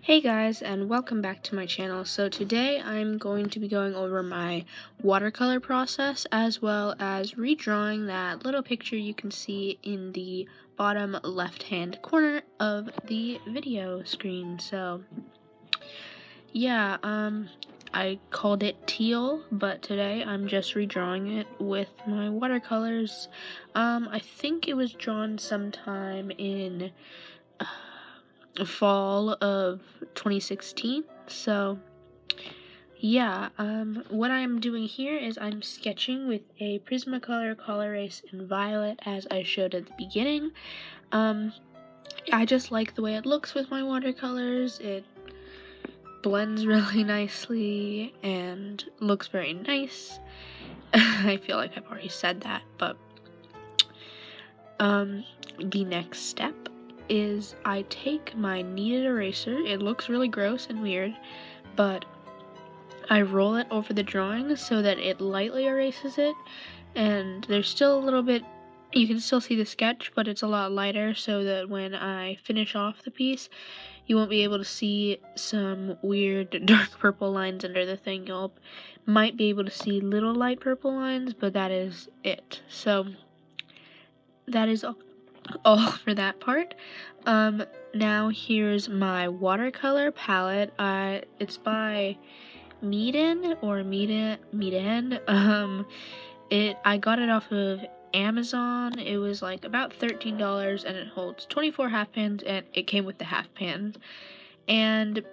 Hey guys, and welcome back to my channel. So today I'm going to be going over my watercolor process as well as redrawing that little picture you can see in the bottom left hand corner of the video screen. So yeah, I called it teal, but today I'm just redrawing it with my watercolors. I think it was drawn sometime in fall of 2016. So yeah, what I'm doing here is I'm sketching with a Prismacolor color erase in violet, as I showed at the beginning. I just like the way it looks with my watercolors. It blends really nicely and looks very nice. I feel like I've already said that, but the next step is I take my kneaded eraser. It looks really gross and weird, but I roll it over the drawing so that it lightly erases it, and there's still a little bit, you can still see the sketch, but it's a lot lighter so that when I finish off the piece, you won't be able to see some weird dark purple lines under the thing. You might be able to see little light purple lines, but that is it. So that is all for that part. Now here's my watercolor palette. It's by Meeden. I got it off of Amazon. It was like about $13 and it holds 24 half pans, and it came with the half pans. And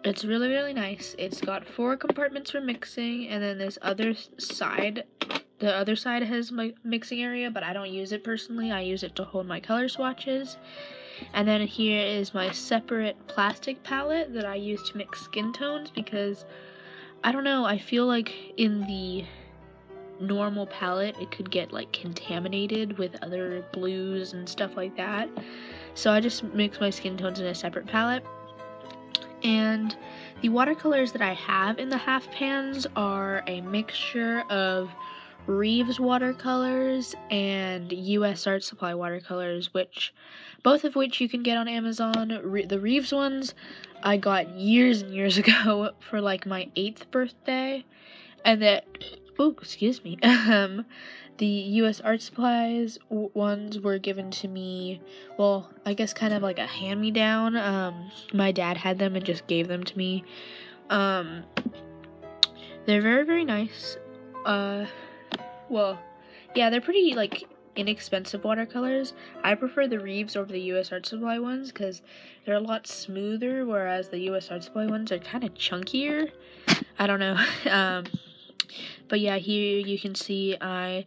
it's really, really nice. It's got 4 compartments for mixing, and then this other side, the other side has my mixing area, but I don't use it personally. I use it to hold my color swatches. And then here is my separate plastic palette that I use to mix skin tones, because I don't know, I feel like in the normal palette it could get like contaminated with other blues and stuff like that. So I just mix my skin tones in a separate palette. And the watercolors that I have in the half pans are a mixture of Reeves watercolors and US Art Supply watercolors, both of which you can get on Amazon. The Reeves ones I got years and years ago for like my 8th birthday, and the US Art Supplies ones were given to me, well, I guess kind of like a hand-me-down. My dad had them and just gave them to me. They're very, very nice. Well, yeah, they're pretty, like, inexpensive watercolors. I prefer the Reeves over the US Art Supply ones because they're a lot smoother, whereas the US Art Supply ones are kind of chunkier. I don't know. But yeah, here you can see I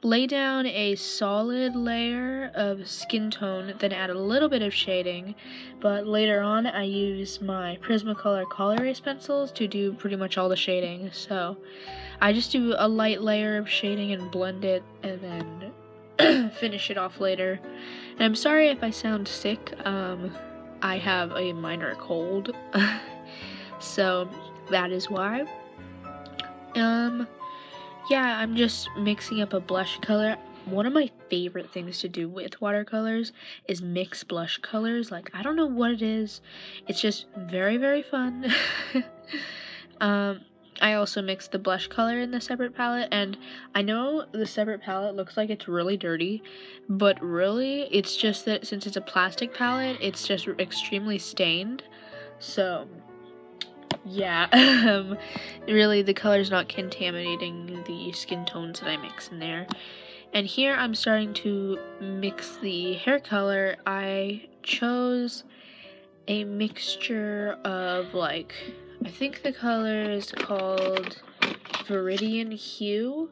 lay down a solid layer of skin tone, then add a little bit of shading, but later on I use my Prismacolor color erase pencils to do pretty much all the shading. So I just do a light layer of shading and blend it, and then finish it off later. And I'm sorry if I sound sick. I have a minor cold, so that is why. Yeah, I'm just mixing up a blush color. One of my favorite things to do with watercolors is mix blush colors. Like, I don't know what it is. It's just very, very fun. I also mixed the blush color in the separate palette, and I know the separate palette looks like it's really dirty, but really, it's just that since it's a plastic palette, it's just extremely stained. So yeah, really the color's not contaminating the skin tones that I mix in there. And here I'm starting to mix the hair color. I chose a mixture of, like, I think the color is called Viridian Hue.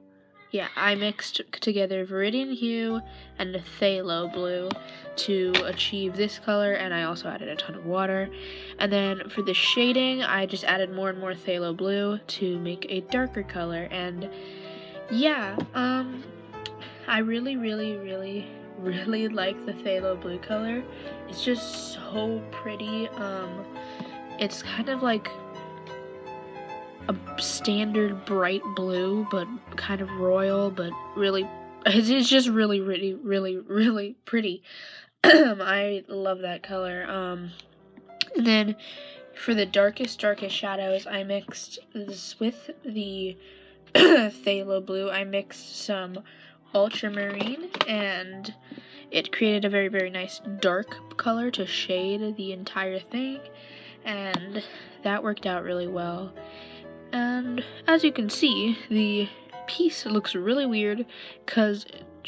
Yeah, I mixed together Viridian Hue and a Phthalo Blue to achieve this color, and I also added a ton of water. And then for the shading, I just added more and more Phthalo Blue to make a darker color. And yeah, I really, really, really, really like the Phthalo Blue color. It's just so pretty. It's kind of like a standard bright blue, but kind of royal, but really, it's just really, really, really, really pretty. I love that color. And then for the darkest shadows, I mixed this with the phthalo blue. I mixed some ultramarine, and it created a very, very nice dark color to shade the entire thing, and that worked out really well. And as you can see, the piece looks really weird because,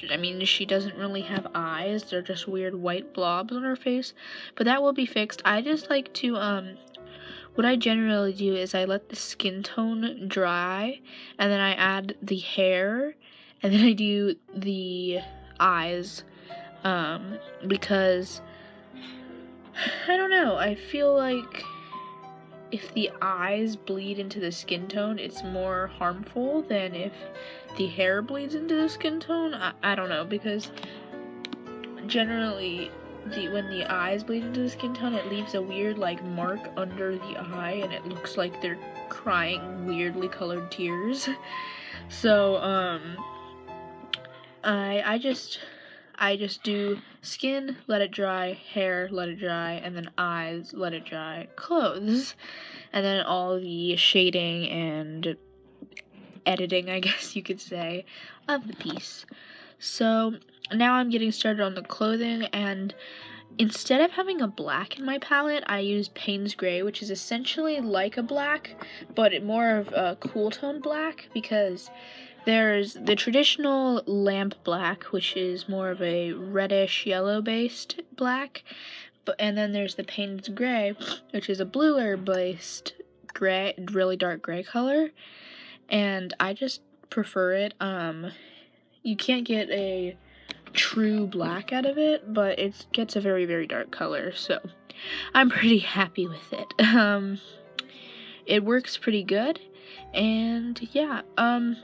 I mean, she doesn't really have eyes. They're just weird white blobs on her face, but that will be fixed. I just like to, what I generally do is I let the skin tone dry, and then I add the hair, and then I do the eyes, because, I don't know, I feel like if the eyes bleed into the skin tone, it's more harmful than if the hair bleeds into the skin tone. I don't know, because generally when the eyes bleed into the skin tone, it leaves a weird like mark under the eye, and it looks like they're crying weirdly colored tears. So I just do skin, let it dry, hair, let it dry, and then eyes, let it dry, clothes, and then all the shading and editing, I guess you could say, of the piece. So now I'm getting started on the clothing, and instead of having a black in my palette, I use Payne's Gray, which is essentially like a black, but more of a cool tone black, because there's the traditional lamp black, which is more of a reddish yellow based black, and then there's the Payne's Gray, which is a bluer based gray, really dark gray color, and I just prefer it. You can't get a true black out of it, but it gets a very, very dark color, so I'm pretty happy with it. It works pretty good. And yeah,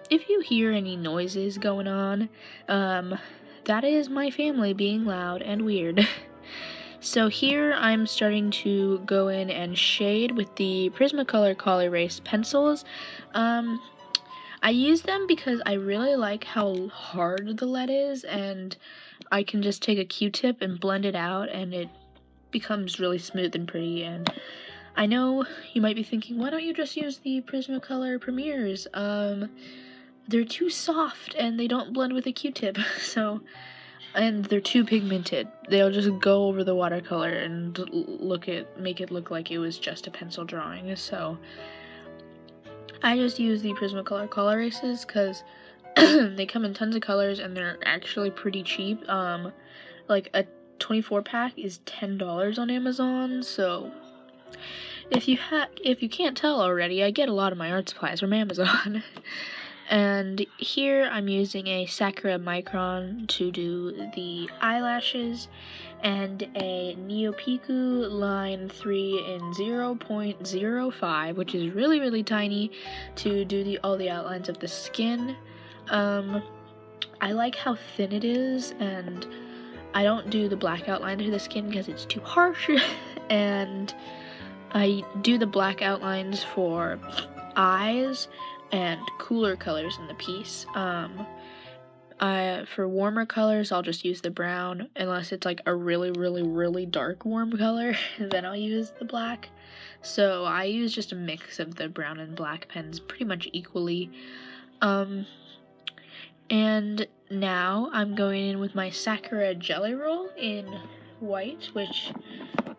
if you hear any noises going on, that is my family being loud and weird. So here I'm starting to go in and shade with the Prismacolor Color Erase pencils. I use them because I really like how hard the lead is, and I can just take a Q-tip and blend it out, and it becomes really smooth and pretty. And I know you might be thinking, why don't you just use the Prismacolor Premiers? They're too soft and they don't blend with a Q-tip, and they're too pigmented. They'll just go over the watercolor and make it look like it was just a pencil drawing. So I just use the Prismacolor Color Erases because they come in tons of colors and they're actually pretty cheap. Like a 24 pack is $10 on Amazon, so if you can't tell already, I get a lot of my art supplies from Amazon. And here I'm using a Sakura Micron to do the eyelashes, and a Neopiku line 3 in 0.05, which is really, really tiny, to do all the outlines of the skin. I like how thin it is, and I don't do the black outline to the skin because it's too harsh, and I do the black outlines for eyes and cooler colors in the piece. For warmer colors, I'll just use the brown, unless it's like a really, really, really dark warm color, then I'll use the black. So I use just a mix of the brown and black pens pretty much equally. And now I'm going in with my Sakura Jelly Roll in white, which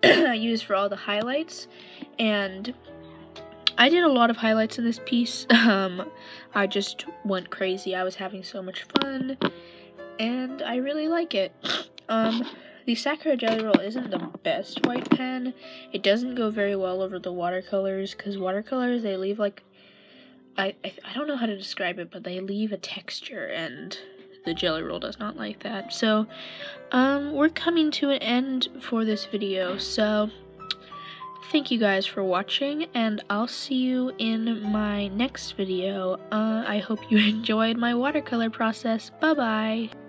I use for all the highlights, and I did a lot of highlights in this piece. I just went crazy. I was having so much fun, and I really like it. The Sakura Jelly Roll isn't the best white pen. It doesn't go very well over the watercolors, because watercolors, they leave like, I don't know how to describe it, but they leave a texture, and the Jelly Roll does not like that. So, we're coming to an end for this video, so thank you guys for watching, and I'll see you in my next video. I hope you enjoyed my watercolor process. Bye-bye!